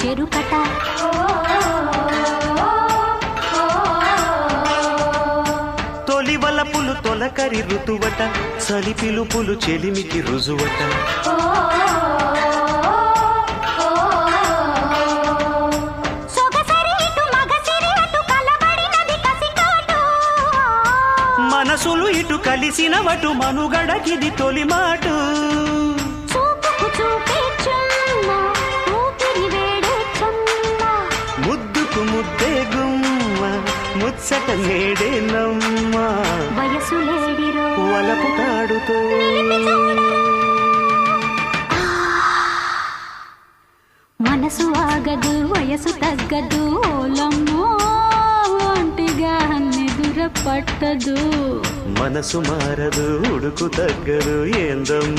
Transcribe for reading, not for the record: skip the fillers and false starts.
చెరుకట తొలి వలపులు తొలకరి ఋతువట చలి పిలుపులు చెలిమికి రుజువట మనసులు ఇటు కలిసిన వటు మనుగడకిది తొలి మాటు ముద్దుకు ముద్దే గుమ్మ ముచ్చట నేడే నమ్మ వయసు లేడిరో వలపు తాడుతో మనసు ఆగదు వయసు తగ్గదు ఓలమ్మో ఒంటిగా నిదుర పట్టదు మనసు మారదు ఉడుకు తగ్గదు ఏందమ్మ